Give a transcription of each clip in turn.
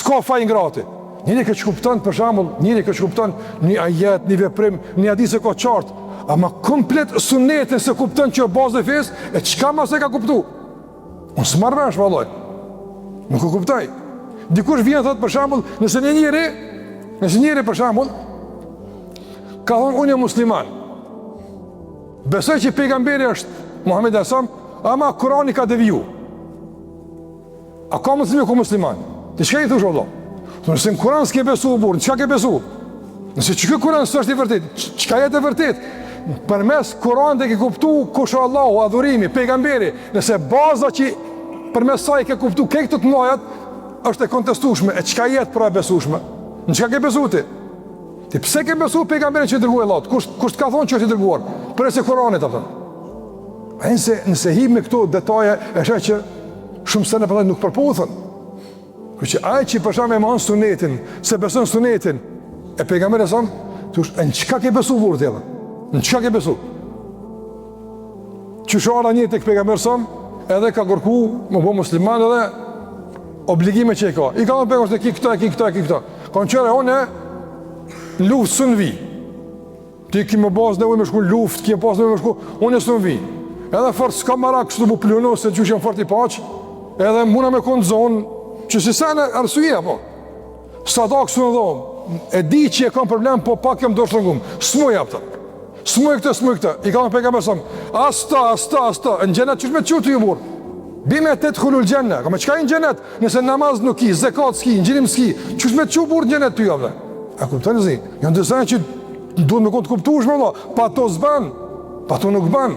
s'ka faj ngrati. Njëri që kupton për shembull, njëri që kupton një ajet, një veprim, një hadith e ka qartë, ama komplet sunetin se kupton që bazë e fesë, e çka më se ka kuptu? Unë s'marr vesh vallaj. Nuk e kuptoj. Dikush vjen thot për shembull, nëse njëri për shembull ka thonë unë jam musliman. Besoj që pejgamberi është Muhamedi sallallahu alaihi wasallam, ama Kurani ka deviju. A ka muslimi ku musliman? Ti çka i thosh vallaj? Nëse në Kur'an s'ke besu burë, çka ke besu? Nëse që këtë Kur'an s'është i vërtet, çka jetë e vërtet? Përmes Kur'an dhe ke kuptu kush është Allahu, adhurimi, pejgamberi, nëse baza që përmes saj ke kuptu ke këtë të mëdhajat, është e kontestueshme, e çka jetë pra e besueshme? Në çka ke besu ti? Ti pse ke besu pejgamberin që i dërguar Allahut? Kush të ka thonë që është i dërguar? Përse Kur'anit apo? Nëse him me këto detaje, është që shumë se ne nuk përputhen. Që ai që përsham e mohon sunetin, se beson sunetin e pejgamberit son, thosh, në çka ke besu vurë tjetër? Në çka ke besu? Qyshara një tek pejgamberi son, edhe ka kërku më bë musliman edhe obligime që i ka. I ka thënë pejgamberi këto. Kanë qenë unë luftë sun vi. Ti ki më bazë nevojë me shku luftë, ki pas nevojë me shku, unë sun vi. Edhe fort s'ka marrë kështu bu pluno se çuç jam fort i paq, edhe muna me kon zonë që si sa në arsye, po. Sa da kësu në dhomë, e di që e kam problem, po pak jem do shërëngum. S'muj apëta. S'muj këtë. I kam pejgamber sëmë. Asta. Në gjenet qësh me të qurë të ju burë. Bime të të khullu lë gjenet. Ka me qka i në gjenet? Nëse namaz nuk ki, zekat s'ki, në gjenim s'ki. Qësh me të qurë burë në gjenet të ju apëta? A kuptoni zi? Jënë dësajnë që duhet me konë të kuptush me Allah. Pa to s'ban. Pa to nuk ban.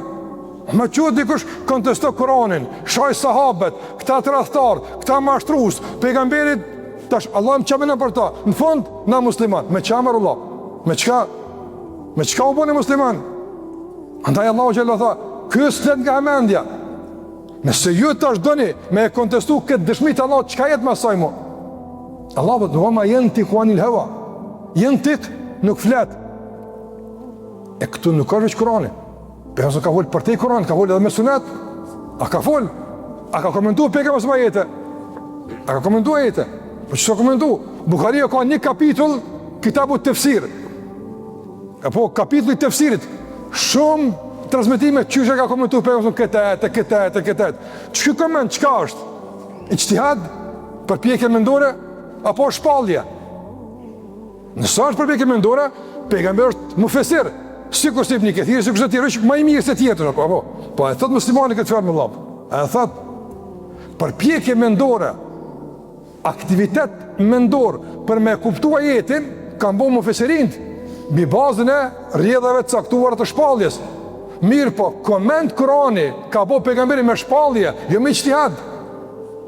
Ma qëtë dikush kontesto Koranin, shaj sahabet, këta të rathtar, këta mashtrus, pejgamberit, tash Allah më qamena për ta. Në fund, na musliman, me qamër Allah. Me qka u bëni musliman? Andaj Allah u gjellë tha, kësë let nga mendja. Nëse ju tash doni me e kontestu këtë dëshmit Allah, qka jetë ma saj mu? Allah bët, ma jenë ti kuanil heva. Jenë tik, nuk flet. E këtu nuk është veç Korani. Pejgamberi ka folë për te Kur'an, ka folë edhe me sunet. A ka folë? A ka komentuar pejgamberi me ajete? A ka komentuar ajete? Po ç'ka komentuar? Buhariu ka një kapitull kitabu tefsir. Apo kapitulli i tefsirit. Shumë transmetime çysh e ka komentuar pejgamberi këtë. Ç'ky koment çka është? Ijtihad, përpjekje mendore apo shpallje? Nëse është përpjekje mendore, pejgamberi është mufesir. Sikur se Ibn Kathir, sikur se tjerë, është më i mirë se tjetër apo. Po e thot muslimani këtë fjalë me vëllap. E thot përpjekje mendore, aktivitet mendor për me kuptuar jetën, kanë bëu mufesirinët mbi bazën e rrjedhave të caktuara të shpalljes. Mirë po, koment Kurani ka bëu pejgamberi me shpallje, jo me ijtihad.